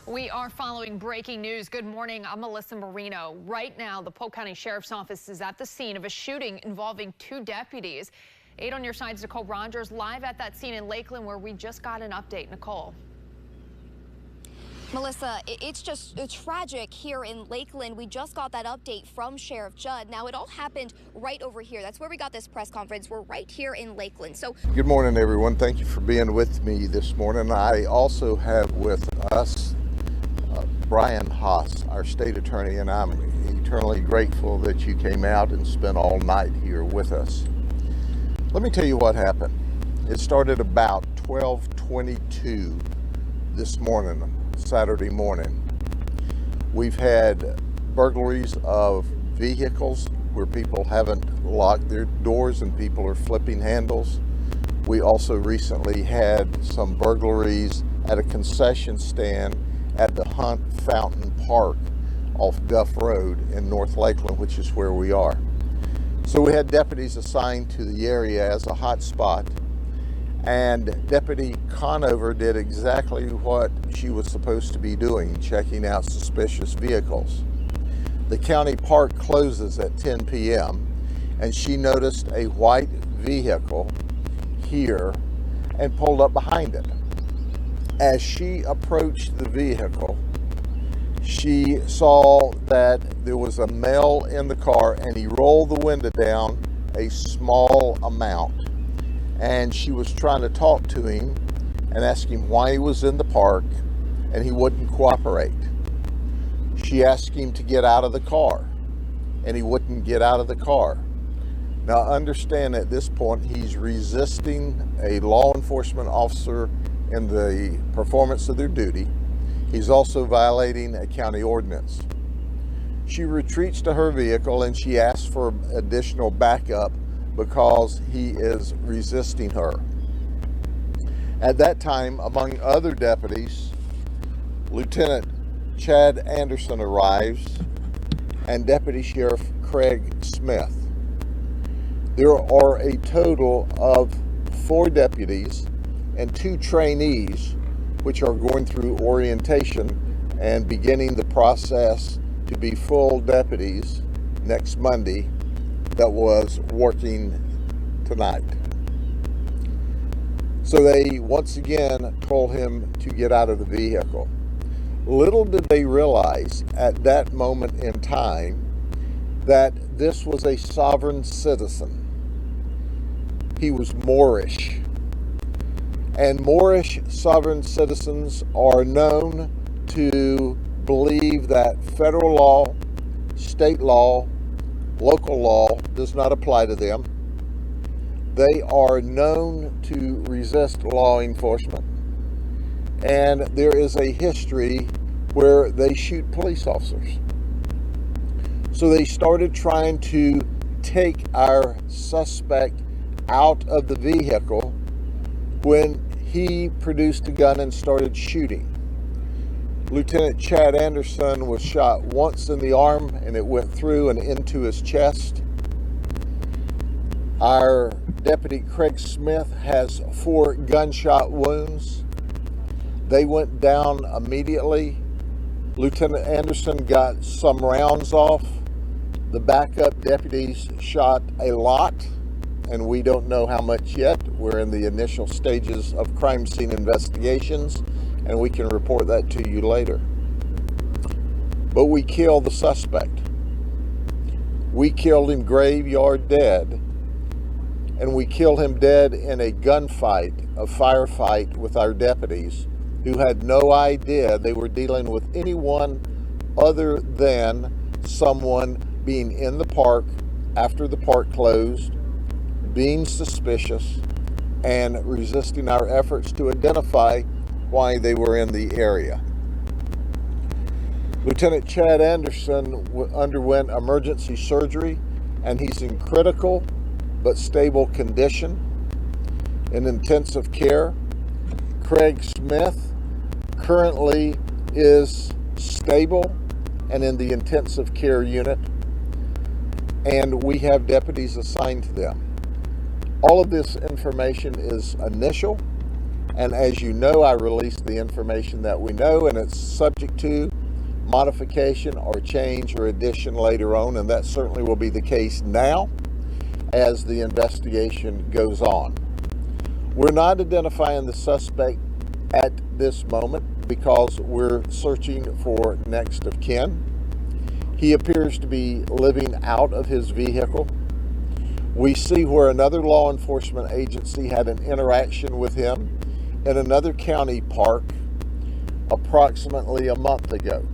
We are following breaking news. Good morning. I'm Melissa Marino. Right now, the Polk County Sheriff's Office is at the scene of a shooting involving 2 deputies. 8 on your side's Nicole Rogers live at that scene in Lakeland where we just got an update. Nicole. Melissa, it's tragic here in Lakeland. We just got that update from Sheriff Judd. Now, it all happened right over here. That's where we got this press conference. We're right here in Lakeland. So, good morning, everyone. Thank you for being with me this morning. I also have with us Brian Haas, our state attorney, and I'm eternally grateful that you came out and spent all night here with us. Let me tell you what happened. It started about 12:22 this morning, Saturday morning. We've had burglaries of vehicles where people haven't locked their doors and people are flipping handles. We also recently had some burglaries at a concession stand at the Hunt Fountain Park off Duff Road in North Lakeland, which is where we are. So we had deputies assigned to the area as a hot spot, and Deputy Conover did exactly what she was supposed to be doing, checking out suspicious vehicles. The county park closes at 10 p.m. and she noticed a white vehicle here and pulled up behind it. As she approached the vehicle, she saw that there was a male in the car and he rolled the window down a small amount. And she was trying to talk to him and ask him why he was in the park, and he wouldn't cooperate. She asked him to get out of the car and he wouldn't get out of the car. Now understand, at this point he's resisting a law enforcement officer in the performance of their duty. He's also violating a county ordinance. She retreats to her vehicle and she asks for additional backup because he is resisting her. At that time, among other deputies, Lieutenant Chad Anderson arrives and Deputy Sheriff Craig Smith. There are a total of 4 deputies and 2 trainees which are going through orientation and beginning the process to be full deputies next Monday that was working tonight. So they once again told him to get out of the vehicle. Little did they realize at that moment in time that this was a sovereign citizen. He was Moorish. And Moorish sovereign citizens are known to believe that federal law, state law, local law does not apply to them. They are known to resist law enforcement. And there is a history where they shoot police officers. So they started trying to take our suspect out of the vehicle when he produced a gun and started shooting. Lieutenant Chad Anderson was shot once in the arm and it went through and into his chest. Our Deputy Craig Smith has 4 gunshot wounds. They went down immediately. Lieutenant Anderson got some rounds off. The backup deputies shot a lot, and we don't know how much yet. We're in the initial stages of crime scene investigations, and we can report that to you later. But we killed the suspect. We killed him graveyard dead, and we killed him dead in a gunfight, a firefight with our deputies who had no idea they were dealing with anyone other than someone being in the park after the park closed, being suspicious, and resisting our efforts to identify why they were in the area. Lieutenant Chad Anderson underwent emergency surgery, and he's in critical but stable condition in intensive care. Craig Smith currently is stable and in the intensive care unit, and we have deputies assigned to them. All of this information is initial. And as you know, I released the information that we know, and it's subject to modification or change or addition later on, and that certainly will be the case now as the investigation goes on. We're not identifying the suspect at this moment because we're searching for next of kin. He appears to be living out of his vehicle. We see where another law enforcement agency had an interaction with him in another county park approximately a month ago.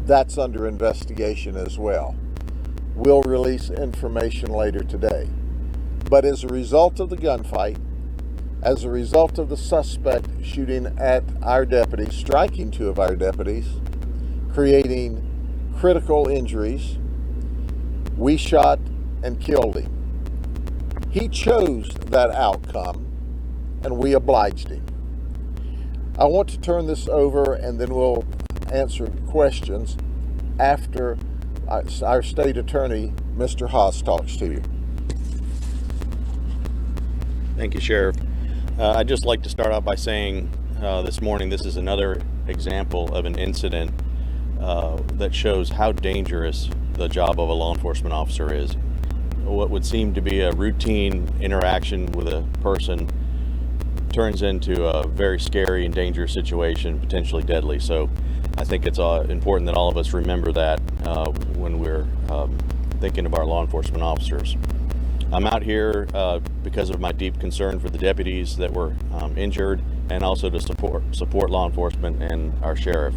That's under investigation as well. We'll release information later today. But as a result of the gunfight, as a result of the suspect shooting at our deputies, striking two of our deputies, creating critical injuries, we shot and killed him. He chose that outcome, and we obliged him. I want to turn this over, and then we'll answer questions after our state attorney, Mr. Haas, talks to you. Thank you, Sheriff. I'd just like to start out by saying this morning this is another example of an incident that shows how dangerous the job of a law enforcement officer is. What would seem to be a routine interaction with a person turns into a very scary and dangerous situation, potentially deadly. So I think it's important that all of us remember that when we're thinking of our law enforcement officers. I'm out here because of my deep concern for the deputies that were injured, and also to support law enforcement and our sheriff.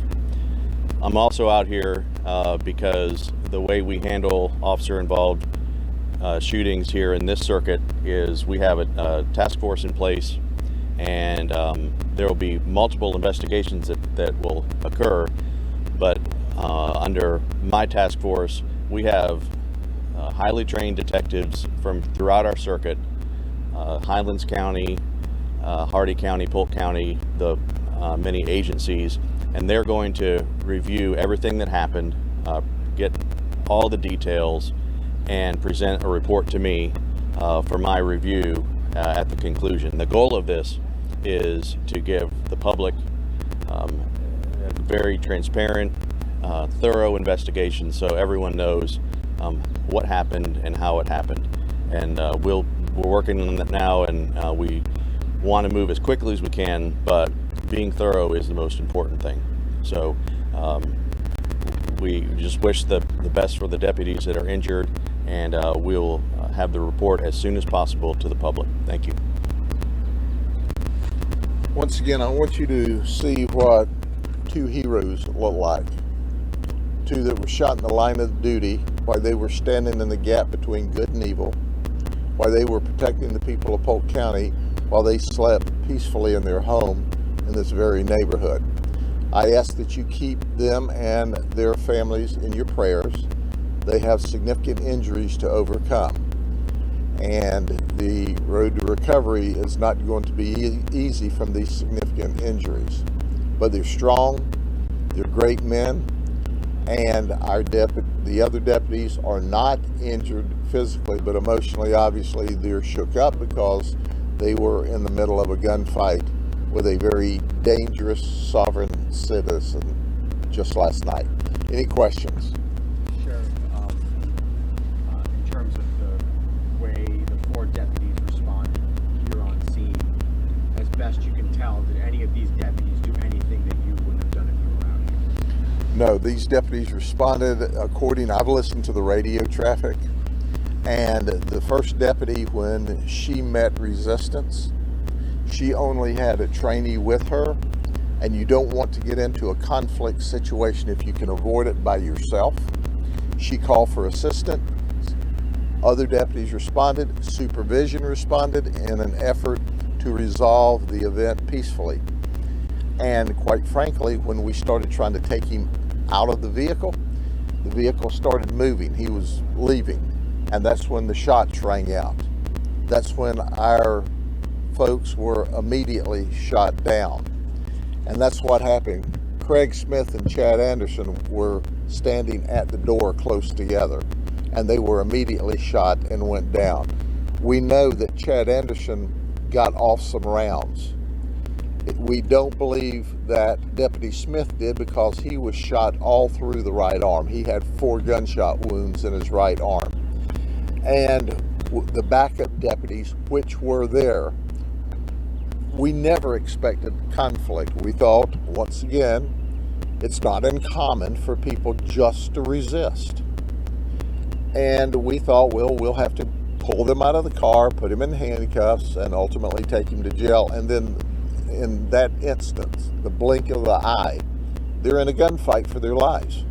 I'm also out here because the way we handle officer-involved shootings here in this circuit is we have a task force in place, and there will be multiple investigations that will occur, but under my task force we have highly trained detectives from throughout our circuit, Highlands County, Hardy County, Polk County, the many agencies, and they're going to review everything that happened, get all the details, and present a report to me for my review at the conclusion. The goal of this is to give the public a very transparent, thorough investigation so everyone knows what happened and how it happened. And we're working on that now, and we want to move as quickly as we can, but being thorough is the most important thing. So we just wish the best for the deputies that are injured, and we'll have the report as soon as possible to the public. Thank you. Once again, I want you to see what two heroes look like. Two that were shot in the line of duty while they were standing in the gap between good and evil, while they were protecting the people of Polk County, while they slept peacefully in their home in this very neighborhood. I ask that you keep them and their families in your prayers. They have significant injuries to overcome, and the road to recovery is not going to be easy from these significant injuries. But they're strong, they're great men, and the other deputies are not injured physically, but emotionally, obviously, they're shook up because they were in the middle of a gunfight with a very dangerous sovereign citizen just last night. Any questions? Sheriff, in terms of the way the four deputies responded here on scene, as best you can tell, did any of these deputies do anything that you wouldn't have done if you were out here? No, these deputies responded I've listened to the radio traffic, and the first deputy, when she met resistance, she only had a trainee with her, and you don't want to get into a conflict situation if you can avoid it by yourself. She called for assistance. Other deputies responded. Supervision responded in an effort to resolve the event peacefully. And quite frankly, when we started trying to take him out of the vehicle started moving. He was leaving, and that's when the shots rang out. That's when our folks were immediately shot down, and that's what happened. Craig Smith and Chad Anderson were standing at the door close together, and they were immediately shot and went down. We know that Chad Anderson got off some rounds, We don't believe that Deputy Smith did because he was shot all through the right arm. He had 4 gunshot wounds in his right arm. And the backup deputies, which were there, we never expected conflict. We thought, once again, it's not uncommon for people just to resist. And we thought, well, we'll have to pull them out of the car, put them in handcuffs, and ultimately take them to jail. And then in that instance, the blink of the eye, they're in a gunfight for their lives.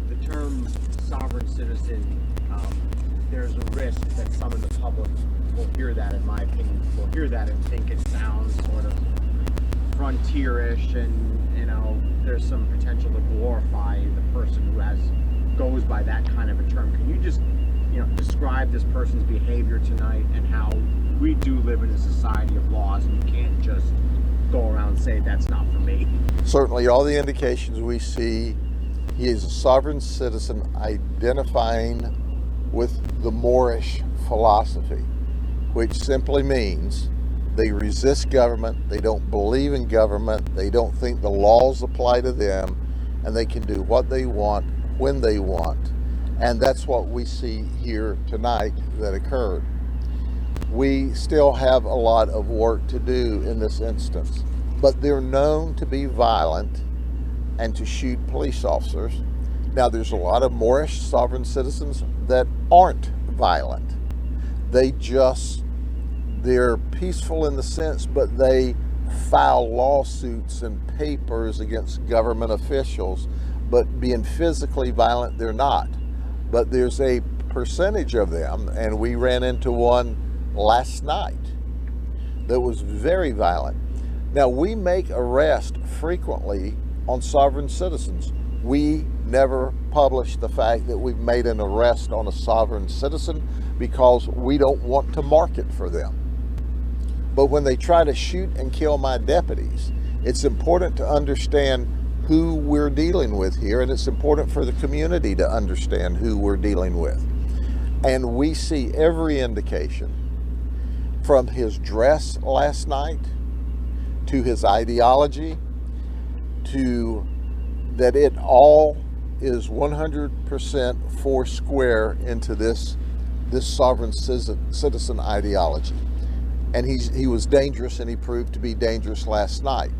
The term sovereign citizen, there's a risk that some in the public will hear that, in my opinion, will hear that and think it sounds sort of frontierish, and there's some potential to glorify the person who goes by that kind of a term. Can you just describe this person's behavior tonight and how we do live in a society of laws, and you can't just go around and say that's not for me? Certainly, all the indications we see, he is a sovereign citizen identifying with the Moorish philosophy, which simply means they resist government, they don't believe in government, they don't think the laws apply to them, and they can do what they want when they want. And that's what we see here tonight that occurred. We still have a lot of work to do in this instance, but they're known to be violent and to shoot police officers. Now, there's a lot of Moorish sovereign citizens that aren't violent. They're peaceful in the sense, but they file lawsuits and papers against government officials, but being physically violent, they're not. But there's a percentage of them, and we ran into one last night that was very violent. Now, we make arrests frequently on sovereign citizens. We never publish the fact that we've made an arrest on a sovereign citizen because we don't want to market for them. But when they try to shoot and kill my deputies, it's important to understand who we're dealing with here, and it's important for the community to understand who we're dealing with. And we see every indication, from his dress last night to his ideology, to that it all is 100% four square into this sovereign citizen ideology. And he was dangerous, and he proved to be dangerous last night.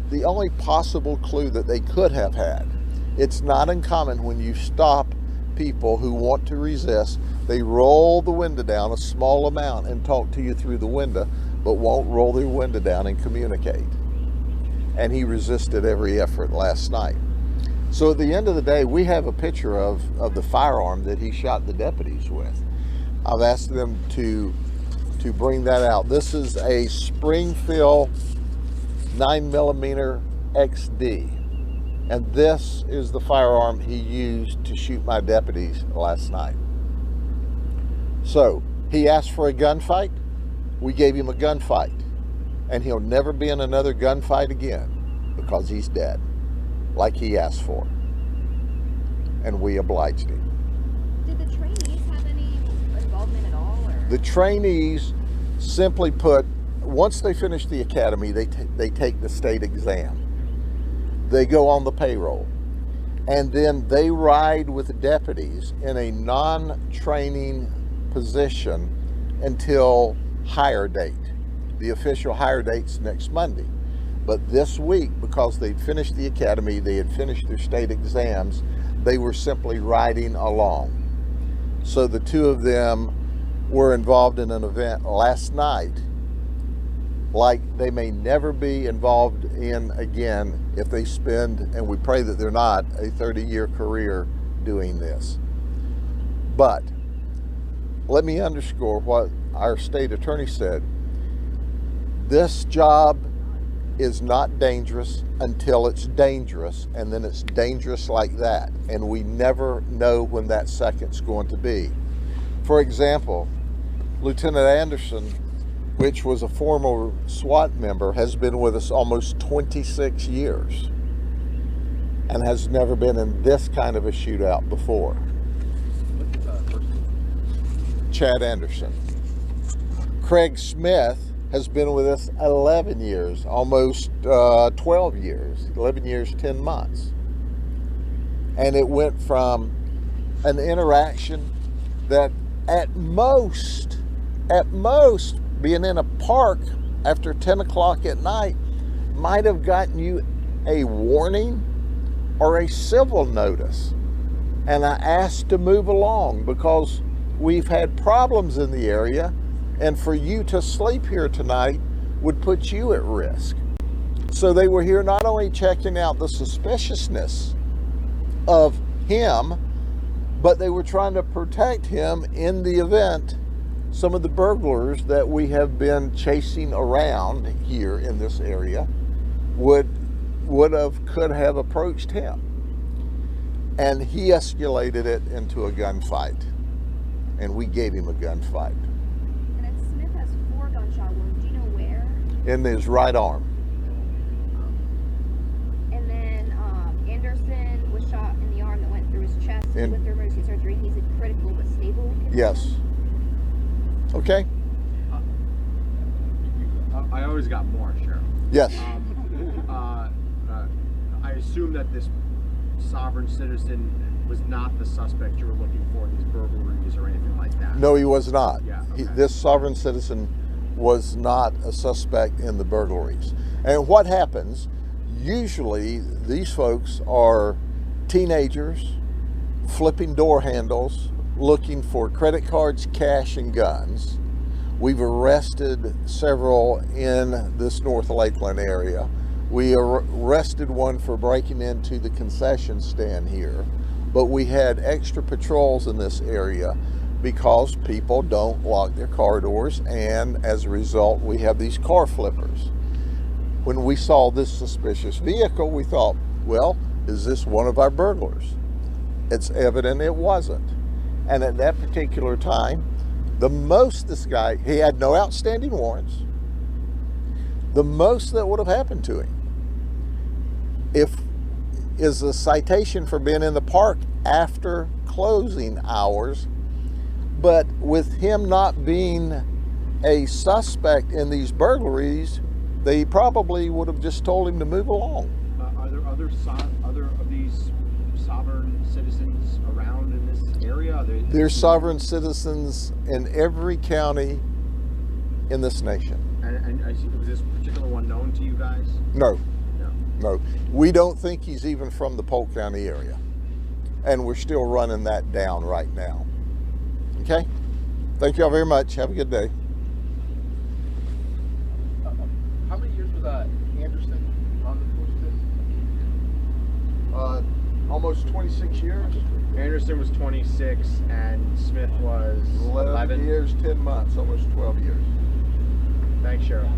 The only possible clue that they could have had, it's not uncommon when you stop people who want to resist, they roll the window down a small amount and talk to you through the window, but won't roll their window down and communicate. And he resisted every effort last night. So at the end of the day, we have a picture of the firearm that he shot the deputies with. I've asked them to bring that out. This is a Springfield 9mm XD. And this is the firearm he used to shoot my deputies last night. So he asked for a gunfight. We gave him a gunfight. And he'll never be in another gunfight again because he's dead, like he asked for. And we obliged him. Did the trainees have any involvement at all? Or? The trainees, simply put, once they finish the academy, they take the state exam. They go on the payroll. And then they ride with the deputies in a non-training position until hire date. The official hire date's next Monday. But this week, because they'd finished the academy, they had finished their state exams, they were simply riding along. So the two of them were involved in an event last night like they may never be involved in again if they spend, and we pray that they're not, a 30-year career doing this. But let me underscore what our state attorney said. This job is not dangerous until it's dangerous, and then it's dangerous like that, and we never know when that second's going to be. For example, Lieutenant Anderson, which was a former SWAT member, has been with us almost 26 years and has never been in this kind of a shootout before. Chad Anderson. Craig Smith has been with us 11 years, almost 12 years, 11 years, 10 months. And it went from an interaction that at most, being in a park after 10 o'clock at night might have gotten you a warning or a civil notice. And I asked to move along because we've had problems in the area, and for you to sleep here tonight would put you at risk. So they were here not only checking out the suspiciousness of him, but they were trying to protect him in the event some of the burglars that we have been chasing around here in this area could have approached him. And he escalated it into a gunfight, and we gave him a gunfight. And then Smith has 4 gunshot wounds. Do you know where? In his right arm. And then Anderson was shot in the arm that went through his chest. He went through emergency surgery. He's in critical but stable condition. Yes. Okay. I always got more, Sheriff. Yes. I assume that this sovereign citizen was not the suspect you were looking for in these burglaries or anything like that. No, he was not. Yeah, okay. This sovereign citizen was not a suspect in the burglaries. And what happens, usually these folks are teenagers flipping door handles, looking for credit cards, cash, and guns. We've arrested several in this North Lakeland area. We arrested one for breaking into the concession stand here, but we had extra patrols in this area because people don't lock their car doors, and as a result, we have these car flippers. When we saw this suspicious vehicle, we thought, well, is this one of our burglars? It's evident it wasn't. And at that particular time, the most this guy, he had no outstanding warrants. The most that would have happened to him is a citation for being in the park after closing hours. But with him not being a suspect in these burglaries, they probably would have just told him to move along. Are there other of these sovereign citizens around in this area? There's sovereign citizens in every county in this nation. And was this particular one known to you guys? No. No. We don't think he's even from the Polk County area. And we're still running that down right now. Okay? Thank you all very much. Have a good day. How many years was Anderson on the force? Almost 26 years. Anderson was 26 and Smith was 11 years, 10 months, almost 12 years. Thanks, Sheriff.